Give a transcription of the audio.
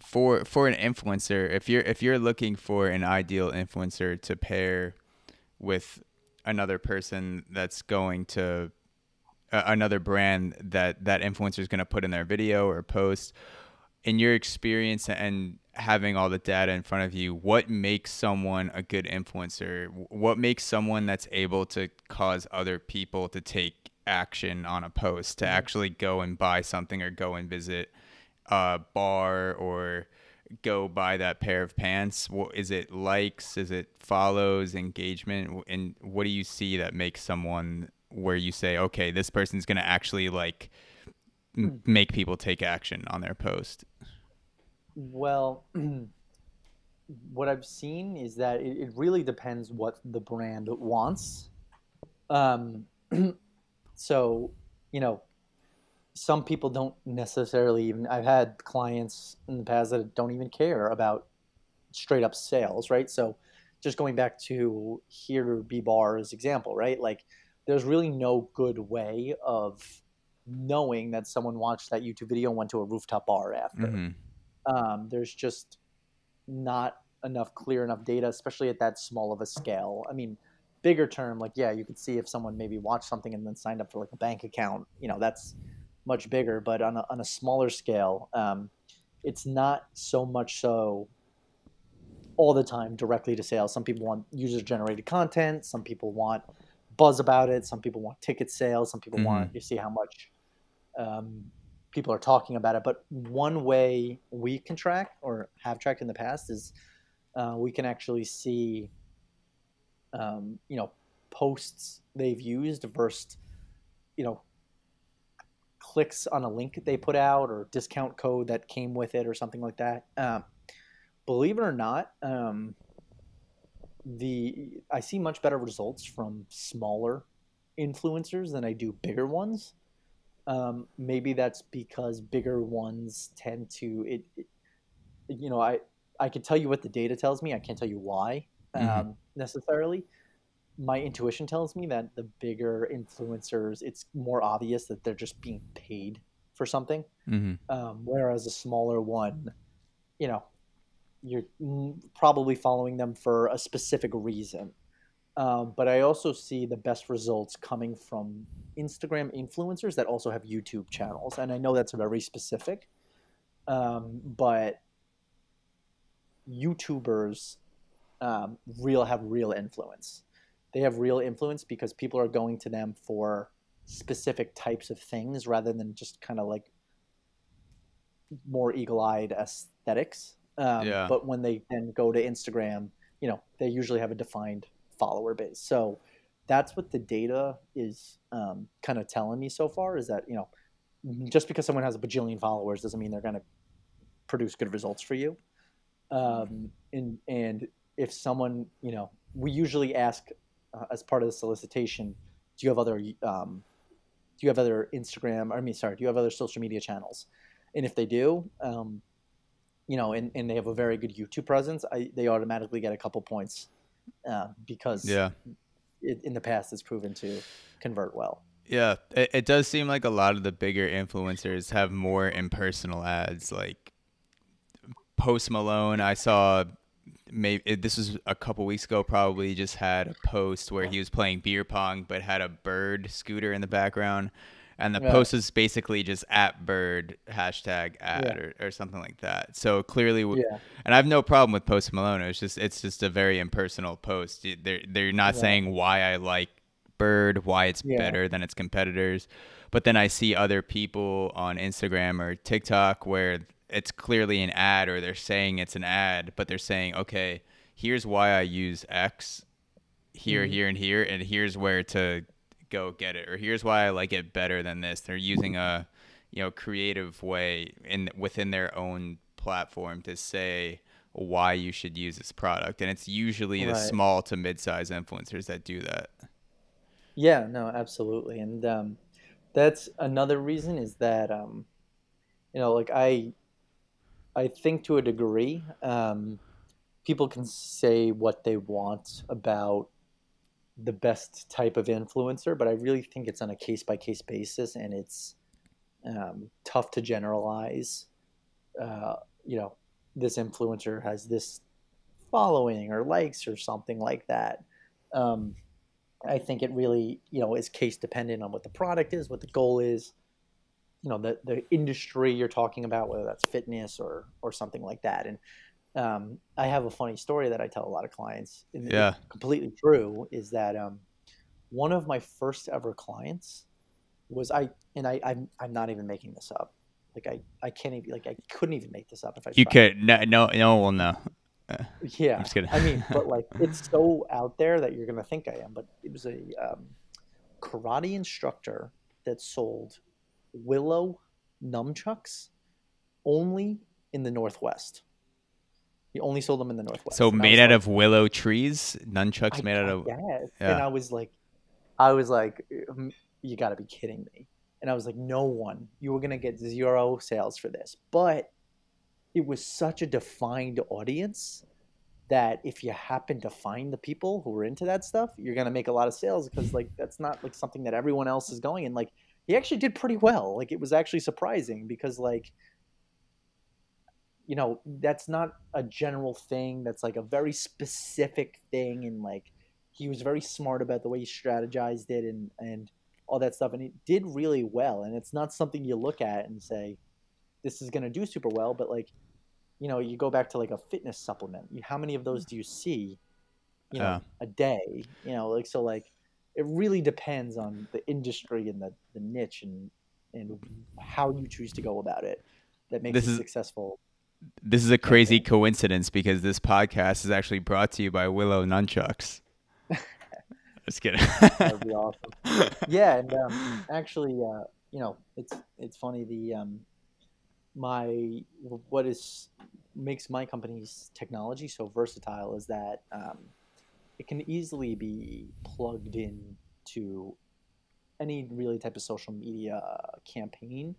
for an influencer, if you're looking for an ideal influencer to pair with another person that's going to another brand that influencer is going to put in their video or post, in your experience and having all the data in front of you, what makes someone a good influencer? What makes someone that's able to cause other people to take action on a post, to actually go and buy something or go and visit a bar or go buy that pair of pants? Is it likes? Is it follows, engagement? And what do you see that makes someone where you say, okay, this person's going to actually like make people take action on their post? Well, what I've seen is that it really depends what the brand wants. Um, so, you know, some people don't necessarily even, I've had clients in the past that don't even care about straight up sales, right? So just going back to Here Be Bar's example, right? Like there's really no good way of knowing that someone watched that YouTube video and went to a rooftop bar after. Mm-hmm. There's just not enough clear enough data, especially at that small of a scale. I mean, bigger term, like yeah, you could see if someone maybe watched something and then signed up for like a bank account. You know, that's much bigger. But on a smaller scale, it's not so much so all the time directly to sales. Some people want user generated content. Some people want buzz about it. Some people want ticket sales. Some people Mm-hmm. want you see how much um, people are talking about it. But one way we can track or have tracked in the past is we can actually see, you know, posts they've used versus, you know, clicks on a link they put out or discount code that came with it or something like that. Believe it or not, I see much better results from smaller influencers than I do bigger ones. Maybe that's because bigger ones tend to you know, I can tell you what the data tells me. I can't tell you why Mm-hmm. necessarily. My intuition tells me that the bigger influencers, it's more obvious that they're just being paid for something. Mm-hmm. Whereas a smaller one, you know, you're probably following them for a specific reason. But I also see the best results coming from Instagram influencers that also have YouTube channels. And I know that's very specific, but YouTubers have real influence. They have real influence because people are going to them for specific types of things rather than just kind of like more eagle-eyed aesthetics. Yeah. But when they then go to Instagram, you know, they usually have a defined follower base. So that's what the data is kind of telling me so far is that, you know, just because someone has a bajillion followers doesn't mean they're going to produce good results for you. And if someone, you know, we usually ask as part of the solicitation, do you have other Instagram? I mean, sorry, do you have other social media channels? And if they do, you know, and they have a very good YouTube presence, they automatically get a couple points because Yeah. in the past it's proven to convert well. Yeah. It does seem like a lot of the bigger influencers have more impersonal ads. Like Post Malone, I saw maybe this was a couple weeks ago, probably just had a post where he was playing beer pong but had a bird scooter in the background, and the Right. post is basically just at bird hashtag Yeah. ad or something like that. So clearly Yeah. and I have no problem with Post Malone. It's just a very impersonal post. They're not Right. saying why I like bird, why it's Yeah. better than its competitors. But then I see other people on Instagram or TikTok where it's clearly an ad, or they're saying it's an ad, but they're saying, okay, here's why I use X here, Mhm. here, and here, and here's where to go get it, or here's why I like it better than this. They're using a, creative way within their own platform to say why you should use this product, and it's usually the Right. small to mid-size influencers that do that. Yeah. No. Absolutely. And that's another reason is that you know, like I think to a degree, people can say what they want about the best type of influencer, but I really think it's on a case by case basis, and it's tough to generalize. Uh, you know, this influencer has this following or likes or something like that. Um, I think it really, is case dependent on what the product is, what the goal is, the industry you're talking about, whether that's fitness or something like that. And I have a funny story that I tell a lot of clients, and it's Yeah. completely true, is that one of my first ever clients was I'm not even making this up. Like I can't even, like I couldn't even make this up if I You tried. could no one will know. I'm Yeah, just kidding. I mean, but like it's so out there that you're gonna think I am. But it was a karate instructor that sold willow nunchucks only in the Northwest. He only sold them in the So Northwest, and I made was out like, of willow trees, nunchucks made out I of guess. And yeah. I was like, you got to be kidding me. And I was like, no one, you were gonna get zero sales for this. But it was such a defined audience that if you happen to find the people who are into that stuff, you're gonna make a lot of sales, because like that's not like something that everyone else is going. And like he actually did pretty well. Like it was actually surprising, because like that's not a general thing. That's like a very specific thing. And like he was very smart about the way he strategized it, and all that stuff. And it did really well. And it's not something you look at and say, this is going to do super well. But like, you go back to like a fitness supplement. How many of those do you see, Yeah. a day? Like, so like, it really depends on the industry and the niche, and how you choose to go about it, that makes This a is successul this is a crazy campaign. coincidence because this podcast is actually brought to you by Willow Nunchucks. Just kidding. That would be awesome. Yeah, and actually, it's funny. My what is makes my company's technology so versatile is that it can easily be plugged in to any really type of social media campaign.